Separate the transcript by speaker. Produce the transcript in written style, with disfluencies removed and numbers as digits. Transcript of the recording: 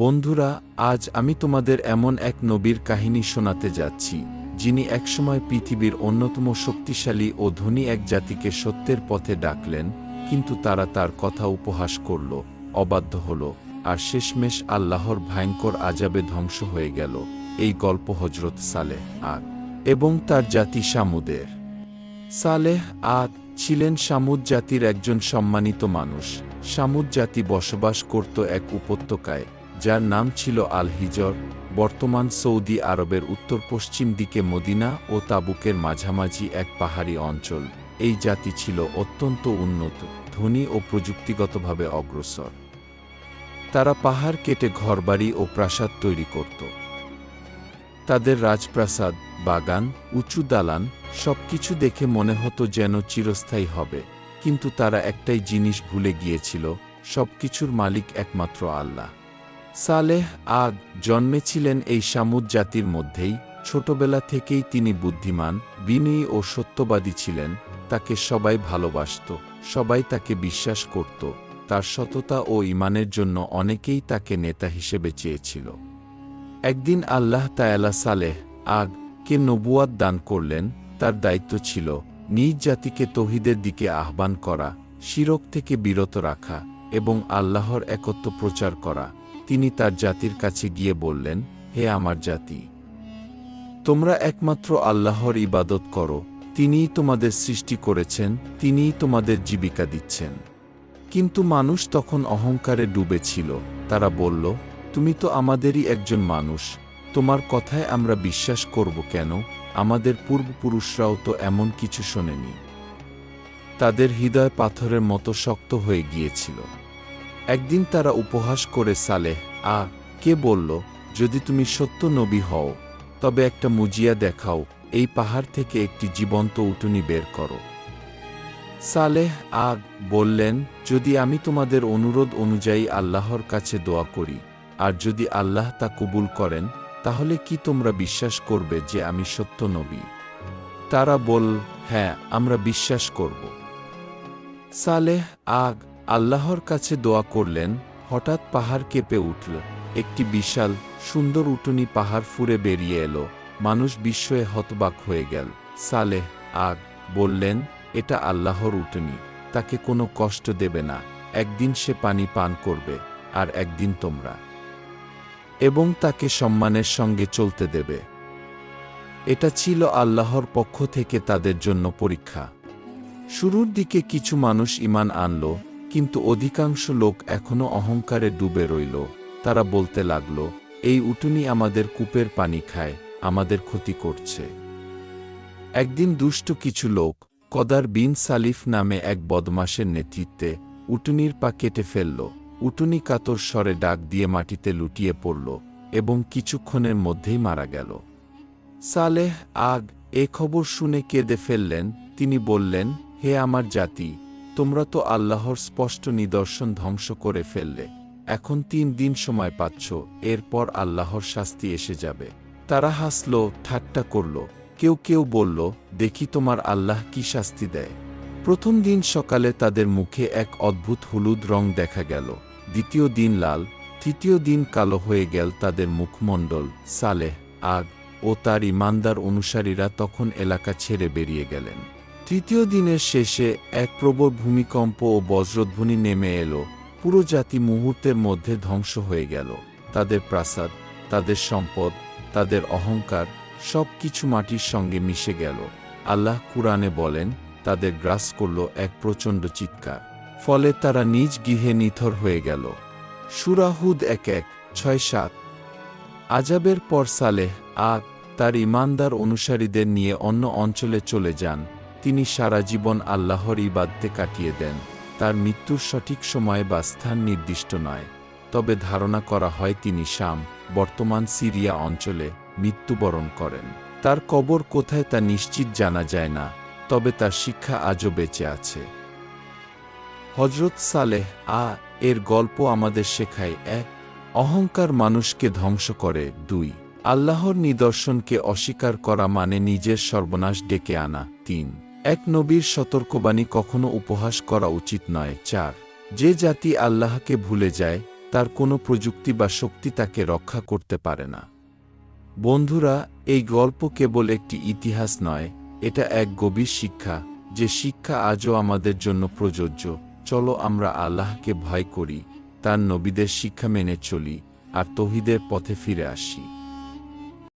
Speaker 1: বন্ধুরা, আজ আমি তোমাদের এমন এক নবীর কাহিনী শোনাতে যাচ্ছি, যিনি একসময় পৃথিবীর অন্যতম শক্তিশালী ও ধনী এক জাতিকে সত্যের পথে ডাকলেন, কিন্তু তারা তার কথা উপহাস করল, অবাধ্য হল, আর শেষমেশ আল্লাহর ভয়ঙ্কর আযাবে ধ্বংস হয়ে গেল। এই গল্প হযরত সালেহ আদ এবং তার জাতি সামুদের। সালেহ আদ ছিলেন সামুদ জাতির একজন সম্মানিত মানুষ। সামুদ জাতি বসবাস করত এক উপত্যকায়, যার নাম ছিল আল হিজর, বর্তমান সৌদি আরবের উত্তর পশ্চিম দিকে মদিনা ও তাবুকের মাঝামাঝি এক পাহাড়ি অঞ্চল। এই জাতি ছিল অত্যন্ত উন্নত, ধনী ও প্রযুক্তিগতভাবে অগ্রসর। তারা পাহাড় কেটে ঘরবাড়ি ও প্রাসাদ তৈরি করত। তাদের রাজপ্রাসাদ, বাগান, উঁচু দালান সবকিছু দেখে মনে হতো যেন চিরস্থায়ী হবে, কিন্তু তারা একটাই জিনিস ভুলে গিয়েছিল, সবকিছুর মালিক একমাত্র আল্লাহ। সালেহ আদ জন্মেছিলেন এই সামুদ জাতির মধ্যেই। ছোটবেলা থেকেই তিনি বুদ্ধিমান, বিনয়ী ও সত্যবাদী ছিলেন। তাকে সবাই ভালোবাসত, সবাই তাকে বিশ্বাস করত। তার সততা ও ঈমানের জন্য অনেকেই তাকে নেতা হিসেবে চেয়েছিল। একদিন আল্লাহ তাআলা সালেহ আদ কে নবুয়াত দান করলেন। তার দায়িত্ব ছিল নিজ জাতিকে তৌহিদের দিকে আহ্বান করা, শিরক থেকে বিরত রাখা এবং আল্লাহর একত্ব প্রচার করা। তিনি তার জাতির কাছে গিয়ে বললেন, হে আমার জাতি, তোমরা একমাত্র আল্লাহর ইবাদত করো। তিনিই তোমাদের সৃষ্টি করেছেন, তিনিই তোমাদের জীবিকা দিচ্ছেন। কিন্তু মানুষ তখন অহংকারে ডুবে ছিল। তারা বলল, তুমি তো আমাদেরই একজন মানুষ, তোমার কথায় আমরা বিশ্বাস করব কেন? আমাদের পূর্বপুরুষরাও তো এমন কিছু শোনেনি। তাদের হৃদয় পাথরের মতো শক্ত হয়ে গিয়েছিল। একদিন তারা উপহাস করে সালেহ কে বলল, যদি তুমি সত্য নবী হও, তবে একটা মুজিয়া দেখাও, এই পাহাড় থেকে একটি জীবন্ত উটনী বের করো। সালেহ আদ বললেন, যদি আমি তোমাদের অনুরোধ অনুযায়ী আল্লাহর কাছে দোয়া করি, আর যদি আল্লাহ তা কবুল করেন, তাহলে কি তোমরা বিশ্বাস করবে যে আমি সত্য নবী? তারা বলল, হ্যাঁ, আমরা বিশ্বাস করব। সালেহ আদ আল্লাহর কাছে দোয়া করলেন। হঠাৎ পাহাড় কেঁপে উঠল। একটি বিশাল, সুন্দর উটনী পাহাড় ফুঁড়ে বেরিয়ে এলো। মানুষ বিস্ময়ে হতবাক হয়ে গেল। সালেহ আদ বললেন, এটা আল্লাহর উটনী, তাকে কোনো কষ্ট দেবে না। একদিন সে পানি পান করবে, আর একদিন তোমরা, এবং তাকে সম্মানের সঙ্গে চলতে দেবে। এটা ছিল আল্লাহর পক্ষ থেকে তাদের জন্য পরীক্ষা। শুরুর দিকে কিছু মানুষ ঈমান আনল, কিন্তু অধিকাংশ লোক এখনও অহংকারে ডুবে রইল। তারা বলতে লাগল, এই উটনী আমাদের কূপের পানি খায়, আমাদের ক্ষতি করছে। একদিন দুষ্ট কিছু লোক, কদার বিন সালিফ নামে এক বদমাশের নেতৃত্বে, উটনীর পা কেটে ফেলল। উটনী কাতর স্বরে ডাক দিয়ে মাটিতে লুটিয়ে পড়ল এবং কিছুক্ষণের মধ্যেই মারা গেল। সালেহ আদ এ খবর শুনে কেঁদে ফেললেন। তিনি বললেন, হে আমার জাতি, তোমরা তো আল্লাহর স্পষ্ট নিদর্শন ধ্বংস করে ফেললে। এখন 3 দিন সময় পাচ্ছ, এরপর আল্লাহর শাস্তি এসে যাবে। তারা হাসল, ঠাট্টা করল। কেউ কেউ বলল, দেখি তোমার আল্লাহ কি শাস্তি দেয়। প্রথম দিন সকালে তাদের মুখে এক অদ্ভুত হলুদ রং দেখা গেল। দ্বিতীয় দিন লাল, তৃতীয় দিন কালো হয়ে গেল তাদের মুখমণ্ডল। সালেহ আদ ও তার ঈমানদার অনুসারীরা তখন এলাকা ছেড়ে বেরিয়ে গেলেন। তৃতীয় দিনের শেষে এক প্রবল ভূমিকম্প ও বজ্রধ্বনি নেমে এলো। পুরো জাতি মুহূর্তের মধ্যে ধ্বংস হয়ে গেল। তাদের প্রাসাদ, তাদের সম্পদ, তাদের অহংকার সব কিছু মাটির সঙ্গে মিশে গেল। আল্লাহ কুরআনে বলেন, তাদের গ্রাস করল এক প্রচণ্ড চিৎকার, ফলে তারা নিজ গৃহে নিথর হয়ে গেল। সূরা হুদ 1:6-7। আযাবের পর সালেহ আদ তার ঈমানদার অনুসারীদের নিয়ে অন্য অঞ্চলে চলে যান। তিনি সারা জীবন আল্লাহর ইবাদতে কাটিয়ে দেন। তার মৃত্যুর সঠিক সময় বা স্থান নির্দিষ্ট নয়, তবে ধারণা করা হয় তিনি শাম, বর্তমান সিরিয়া অঞ্চলে মৃত্যুবরণ করেন। তার কবর কোথায় তা নিশ্চিত জানা যায় না, তবে তার শিক্ষা আজও বেঁচে আছে। হযরত সালেহ এর গল্প আমাদের শেখায়, 1. অহংকার মানুষকে ধ্বংস করে। 2. আল্লাহর নিদর্শনকে অস্বীকার করা মানে নিজের সর্বনাশ ডেকে আনা। 3. এক নবীর সতর্কবাণী কখনো উপহাস করা উচিত নয়। 4. যে জাতি আল্লাহকে ভুলে যায়, তার কোনো প্রযুক্তি বা শক্তি তাকে রক্ষা করতে পারে না। বন্ধুরা, এই গল্প কেবল একটি ইতিহাস নয়, এটা এক গভীর শিক্ষা, যে শিক্ষা আজও আমাদের জন্য প্রযোজ্য। চলো আমরা আল্লাহকে ভয় করি, তার নবীদের শিক্ষা মেনে চলি, আর তৌহিদের পথে ফিরে আসি।